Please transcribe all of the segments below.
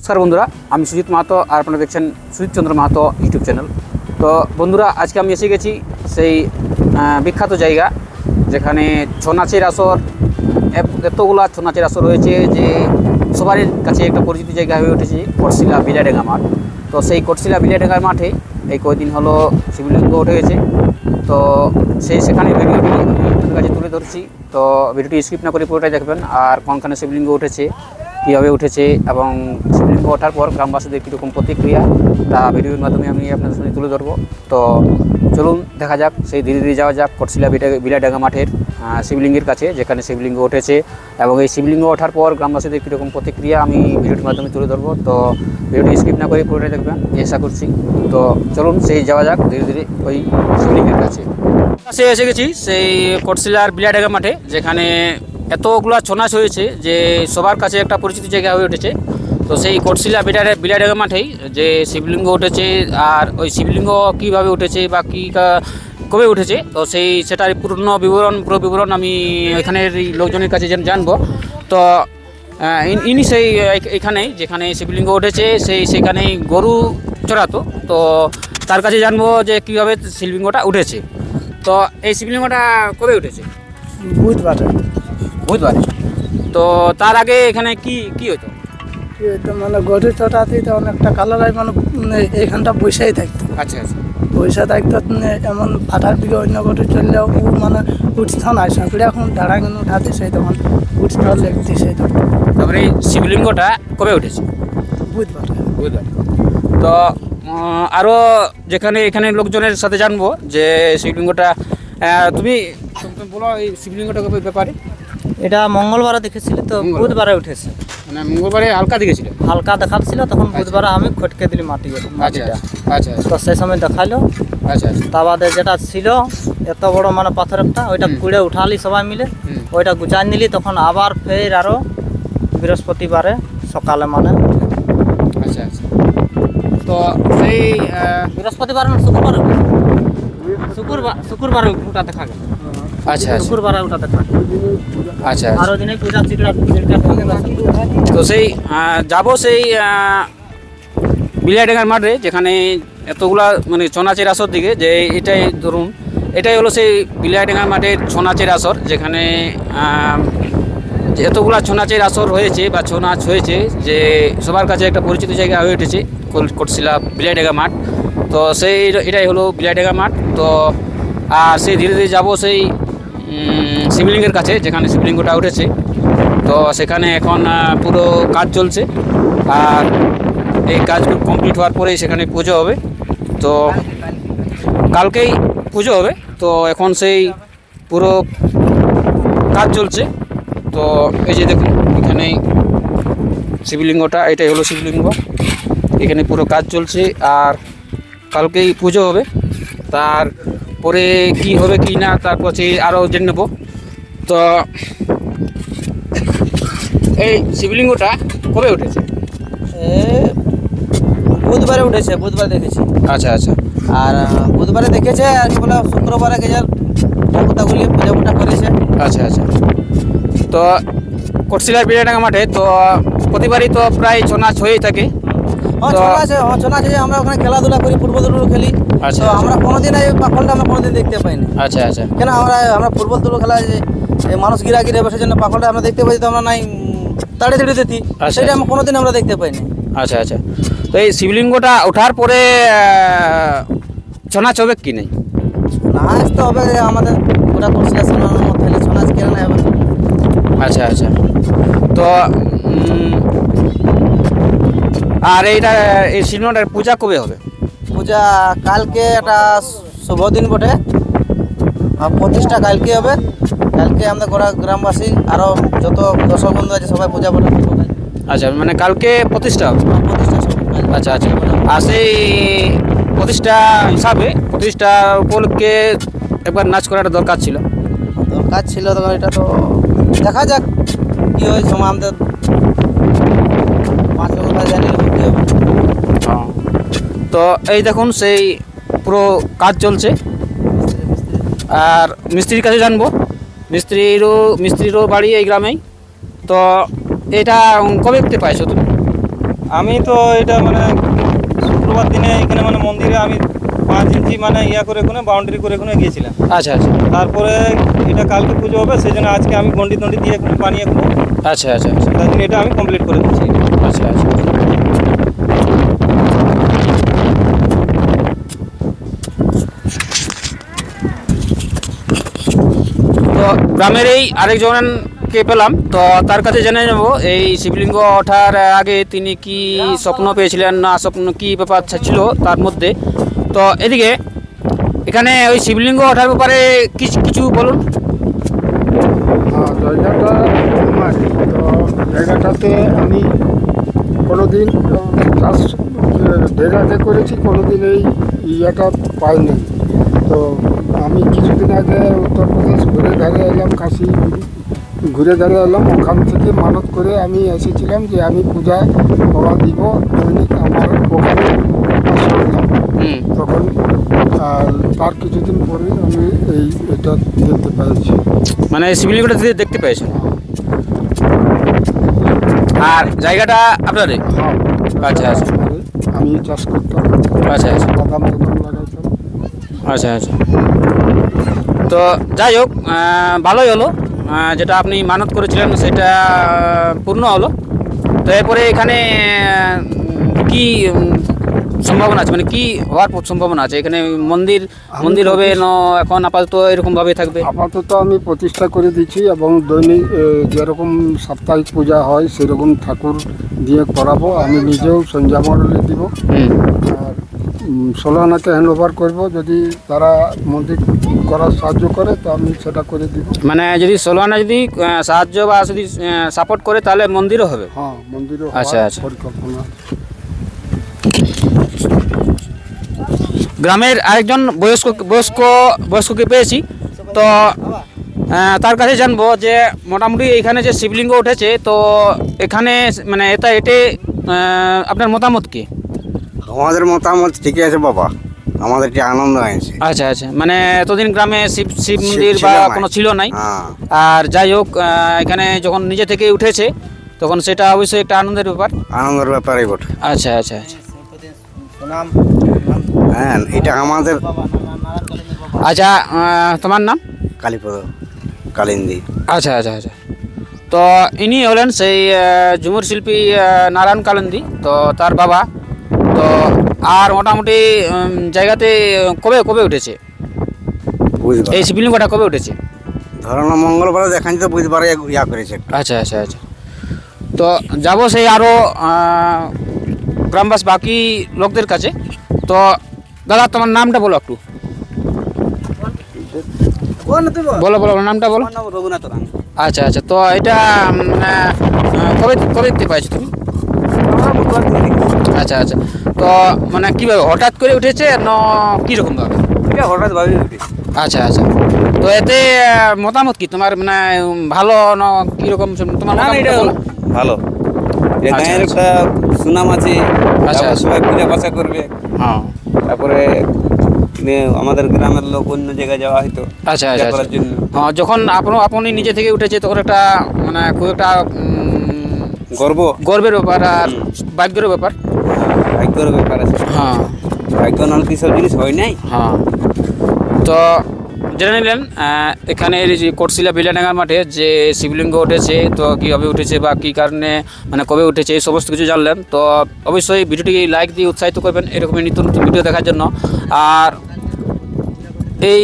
নমস্কার বন্ধুরা, আমি সুজিত মাহাতো আর আপনারা দেখছেন সুজিত চন্দ্র মাহাতো ইউটিউব চ্যানেল। তো বন্ধুরা, আজকে আমি এসে গেছি সেই বিখ্যাত জায়গা যেখানে ছৌ নাচের আসর, এতগুলা ছৌ নাচের আসর রয়েছে যে সবারই কাছে একটা পরিচিত জায়গা হয়ে উঠেছে কটশিলা বিলাইডাঙ্গা মাঠ। তো সেই কটশিলা বিলাইডাঙ্গা মাঠে এই কয়েকদিন হলো শিবলিঙ্গ উঠে গেছে। তো সেখানে ভিডিওটি আপনাদের কাছে তুলে ধরছি। তো ভিডিওটি স্কিপ না করে পুরোটাই দেখবেন, আর কোনখানে শিবলিঙ্গ উঠেছে, কীভাবে উঠেছে এবং শিবলিঙ্গ ওঠার পর গ্রামবাসীদের কীরকম প্রতিক্রিয়া তা ভিডিওর মাধ্যমে আমি আপনাদের সামনে তুলে ধরবো। তো চলুন দেখা যাক, সেই ধীরে ধীরে যাওয়া যাক কটশিলা বিলাইডাঙ্গা মাঠের শিবলিঙ্গের কাছে যেখানে শিবলিঙ্গ উঠেছে, এবং এই শিবলিঙ্গ ওঠার পর গ্রামবাসীদের কীরকম প্রতিক্রিয়া আমি ভিডিওটির মাধ্যমে তুলে ধরবো। তো ভিডিওটি স্কিপ না করে পুরোটাই দেখবেন আশা করছি। তো চলুন সেই যাওয়া যাক ধীরে ধীরে ওই শিবলিঙ্গের কাছে। এসে গেছি সেই কটশিলার বিলাইডাঙ্গা মাঠে যেখানে এতগুলো ছৌ নাচ হয়েছে যে সবার কাছে একটা পরিচিত জায়গা হয়ে উঠেছে। তো সেই কটশিলা বিলাইডাঙ্গা মাঠেই যে শিবলিঙ্গ উঠেছে, আর ওই শিবলিঙ্গ কীভাবে উঠেছে বা কী কবে উঠেছে, তো সেটার পুরো বিবরণ আমি এখানের লোকজনের কাছে জানবো। তো ইনি সেই এখানেই যেখানে শিবলিঙ্গ উঠেছে সেখানেই গরু চড়াতো, তো তার কাছে জানবো যে কীভাবে শিবলিঙ্গটা উঠেছে। তো এই শিবলিঙ্গটা কবে উঠেছে? বুধবারে। তো তার আগে এখানে কি হতো? মানে গরু চটাতেই তো অনেকটা কালারাই মানে এইখানটা বৈশাই থাকতো। আচ্ছা আচ্ছা, বৈশা থাকতো এমন ফাটার দিকে অন্য গরু চললেও ও মানে উঠতো না, সাঁকড়ে এখন দাঁড়াগুলো উঠাতে সেই তখন উঠতে লেগতে সেই তখন। তারপরে এই শিবলিঙ্গটা কবে উঠেছে? বুধবার। তো আরও এখানে লোকজনের সাথে জানবো যে শিবলিঙ্গটা তুমি বলো এই শিবলিঙ্গটা কবে ব্যাপারে। এটা মঙ্গলবারে দেখেছিল, তো বুধবারে উঠেছে। মানে মঙ্গলবারে হালকা দেখেছিল, হালকা দেখাচ্ছিল, তখন বুধবারে আমি খটকে দিলি মাটিটা। আচ্ছা, তো সেই সময় দেখাইলো। আচ্ছা, তা বাদে যেটা ছিল এত বড় মানে পাথর একটা, ওইটা কুড়ে উঠালি সবাই মিলে, ওইটা গুছাই নিলি, তখন আবার ফের আরো বৃহস্পতিবারে সকালে মানে। আচ্ছা, তো সেই বৃহস্পতিবার না শুক্রবারে ওটা দেখা গেল। আচ্ছা, শুক্রবারে ওটা দেখা। আচ্ছা, আরো দিনে পূজা তো সেই যাবো সেই বিলাইডাঙ্গার মাঠে যেখানে এতগুলা মানে ছৌ নাচের আসর দিকে, যে এটাই হলো সেই বিলাইডাঙ্গার মাঠের ছৌ নাচের আসর যেখানে এতগুলা ছৌ নাচের আসর হয়েছে বা ছৌ নাচ হয়েছে যে সবার কাছে একটা পরিচিত জায়গা হয়ে উঠেছে কটশিলা বিলাইডাঙ্গা মাঠ। তো এটাই হলো বিলাইডাঙ্গা মাঠ। তো আর সেই ধীরে ধীরে যাবো সেই শিবলিঙ্গের কাছে যেখানে শিবলিঙ্গটা উঠেছে। তো সেখানে এখন পুরো কাজ চলছে, আর এই কাজগুলো কমপ্লিট হওয়ার পরেই সেখানে পুজো হবে। তো কালকেই পুজো হবে। তো এখন সেই পুরো কাজ চলছে। তো এই যে দেখুন এখানে শিবলিঙ্গটা, এটাই হলো শিবলিঙ্গ, এখানে পুরো কাজ চলছে, আর কালকেই পুজো হবে। তারপরে কি হবে কি না তারপর আরও জেনে নেব। তো এই শিবলিঙ্গটা কবে উঠেছে? বুধবারে উঠেছে, বুধবার দেখেছি। আচ্ছা, আর বুধবারে দেখেছে, আর কি বলে শুক্রবারে গেছে ঠাকুরগুলি পূজা করেছে। আচ্ছা, তো কটশিলার বিলাইডাঙ্গা মাঠে তো প্রতিবারই তো প্রায় ছৌ নাচ হয়েই থাকে। ছৌ নাচ আমরা ওখানে খেলাধুলা করি, ফুটবল খেলি। আচ্ছা, তো আমরা কোনোদিন এই পাখলটা আমরা কোনোদিন দেখতে পাইনি। আচ্ছা, কেন আমরা ফুটবল খেলা মানুষ গিরে বসে জন্য পাখলটা আমরা দেখতে পাই, তো আমরা নাই তাড়ে দিতি, সেটা আমরা কোনোদিন আমরা দেখতে পাইনি। আচ্ছা, তো এই শিবলিঙ্গটা ওঠার পরে ছৌ নাচ হবে কি নেই? নাচ তো হবে, আমাদের পুরা কটশিলা শোনানোর মধ্যে ছৌ নাচ কেন হবে। আচ্ছা, তো আর এই শিবলিঙ্গটার পূজা কবে হবে? পূজা কালকে একটা শুভ দিন বটে, প্রতিষ্ঠা কালকে হবে। কালকে আমাদের গ্রামবাসী আরও যত দর্শক বন্ধু আছে সবাই পূজা বটে। আচ্ছা, মানে কালকে প্রতিষ্ঠা হবে। আচ্ছা, আর সেই প্রতিষ্ঠা উপলক্ষে একবার নাচ করাটা দরকার ছিল। তখন এটা তো দেখা যাক কী হয়, সময় আমাদের 5 লোক জানিয়ে কী হবে। তো এই দেখুন সেই পুরো কাজ চলছে, আর মিস্ত্রির কাছে জানবো। মিস্ত্রিরও বাড়ি এই গ্রামেই। তো এটা কবে দেখতে পাইছো তুমি? আমি তো এটা মানে শুক্রবার দিনে এখানে মানে মন্দিরে আমি 5 ইঞ্চি মানে করে বাউন্ডারি করে গিয়েছিলাম। আচ্ছা আচ্ছা তারপরে এটা কালকে পুজো হবে, সেই জন্য আজকে আমি গন্ডি টন্ডি দিয়ে এখন পানি এখন আচ্ছা আচ্ছা আচ্ছা তার জন্য এটা আমি কমপ্লিট করে দিচ্ছি। আচ্ছা আচ্ছা তো গ্রামের এই আরেকজনকে পেলাম, তো তার কাছে জেনে নেব এই শিবলিঙ্গ ওঠার আগে তিনি কি স্বপ্ন পেয়েছিলেন না স্বপ্ন কি ব্যাপার ছিল তার মধ্যে। তো এদিকে এখানে ওই শিবলিঙ্গ ওঠার ব্যাপারে কিছু বলুন। জায়গাটা আমার, তো জায়গাটাতে আমি কোনোদিন চাষ ডেরাতে করেছি, কোনোদিন এই ইয়েটা পাইনি। তো আমি কিছুদিন আগে উত্তরপ্রদেশ ঘুরে দাঁড়িয়ে এলাম, কাশি ঘুরে দাঁড়িয়ে এলাম। ওখান থেকে মানত করে আমি এসেছিলাম যে আমি পূজায় বাবা দিব, দৈনিক আমার ওখানে আসলাম। তখন তার কিছুদিন পরে আমি এটা দেখতে পেয়েছি, মানে শিবলিঙ্গটা দেখতে পেয়েছেন। আর জায়গাটা আপনাদের? হ্যাঁ, আচ্ছা আচ্ছা আমি চাষ করতাম, আচ্ছা আচ্ছা বাদাম লাগাইতাম। আচ্ছা আচ্ছা তো যাই হোক, ভালোই হলো, যেটা আপনি মানত করেছিলেন সেটা পূর্ণ হলো। তো এরপরে এখানে কি সম্ভাবনা আছে, মানে কি হওয়ার সম্ভাবনা আছে এখানে? মন্দির হবে না এখন আপাতত এরকমভাবে থাকবে? আপাতত আমি প্রতিষ্ঠা করে দিচ্ছি এবং দৈনিক যেরকম সাপ্তাহিক পূজা হয় সেরকম ঠাকুর দিয়ে করাবো। আমি নিজেও সন্ধ্যা মণ্ডলে দিব আর 16 আনাকে হ্যান্ড ওভার করবো। যদি তারা মন্দির করার সাহায্য করে তো আমি সেটা করে দিব। মানে যদি 16 আনা যদি সাহায্য বা যদি সাপোর্ট করে তাহলে মন্দিরও হবে? হ্যাঁ, মন্দিরও আচ্ছা, আচ্ছা। পরিকল্পনা। গ্রামের আরেকজন বয়স্ককে পেয়েছি, তো তার কাছে জানবো যে মোটামুটি এখানে যে শিবলিঙ্গ উঠেছে, তো এখানে মানে এতে আপনার মতামত কি? আমাদের মতামত ঠিকই আছে বাবা, আমাদের যে আনন্দ হয়েছে। আচ্ছা আচ্ছা, মানে এতদিন গ্রামে শিব মন্দির ছিল বা না। কোনো ছিল নাই, হ্যাঁ। আর যাই হোক এখানে যখন নিজে থেকে উঠেছে তখন সেটা অবশ্যই একটা আনন্দের ব্যাপার। আনন্দের ব্যাপারই বটে। আচ্ছা আচ্ছা আচ্ছা হ্যাঁ, এটা আমাদের আচ্ছা তোমার নাম? কালীপদ কালিন্দী। আচ্ছা আচ্ছা আচ্ছা তো ইনি হলেন সেই ঝুমুর শিল্পী নারায়ণ কালিন্দী, তো তার বাবা। তো আর মোটামুটি জায়গাতে কবে উঠেছে বুঝবার এই শিবলিঙ্গটা, কবে উঠেছে? ধরো না মঙ্গলবার দেখান তো বুধবারে ইয়া করেছে একটু। আচ্ছা আচ্ছা আচ্ছা তো যাব সেই আরও গ্রামবাসী বাকি লোকদের কাছে। তো দাদা তোমার নামটা বলো একটু, বলো নামটা বলো। রঘুনাথ রাম। আচ্ছা আচ্ছা তো এটা কবে দেখতে পাইছো তুমি? আচ্ছা আচ্ছা তো মানে কীভাবে হঠাৎ করে উঠেছে না কীরকমভাবে? এটা হঠাৎ ভাবে উঠে। আচ্ছা আচ্ছা তো এতে মতামত কি তোমার, মানে ভালো না কীরকম তোমার মতামতটা বলো? ভালো, আচ্ছা, গায়ের আচ্ছা। একটা সুনাম আছে, আচ্ছা, তারপর আচ্ছা। সবাই পূজা পাশা করবে। হ্যাঁ তারপরে আমাদের গ্রামের লোক অন্য জায়গায় যাওয়া হয়তো আচ্ছা পূজা আচ্ছা করার আচ্ছা জন্য। হ্যাঁ, যখন আপনি নিজে থেকে উঠেছে তখন একটা মানে খুব একটা গর্বের ব্যাপার আর ভাগ্যের ব্যাপার। ভাগ্যের ব্যাপার আছে, হ্যাঁ ভাগ্য নাহলে কি সব জিনিস হয় নাই। হ্যাঁ তো জেনে নিলেন এখানে এই যে কোটশিলা বিলাডাঙ্গার মাঠে যে শিবলিঙ্গ উঠেছে, তো কীভাবে উঠেছে বা কী কারণে মানে কবে উঠেছে এই সমস্ত কিছু জানলেন। তো অবশ্যই ভিডিওটি লাইক দিয়ে উৎসাহিত করবেন এরকমই নিত্য নতুন ভিডিও দেখার জন্য। আর এই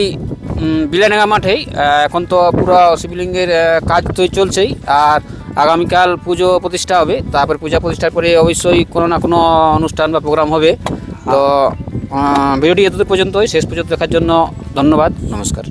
বিলাডাঙ্গা মাঠেই এখন তো পুরো শিবলিঙ্গের কাজ তো চলছেই, আর আগামীকাল পুজো প্রতিষ্ঠা হবে। তারপর পূজা প্রতিষ্ঠার পরে অবশ্যই কোনো না কোনো অনুষ্ঠান বা প্রোগ্রাম হবে। তো ভিডিওটি এতদূর পর্যন্তই, শেষ পর্যন্ত দেখার জন্য ধন্যবাদ, নমস্কার।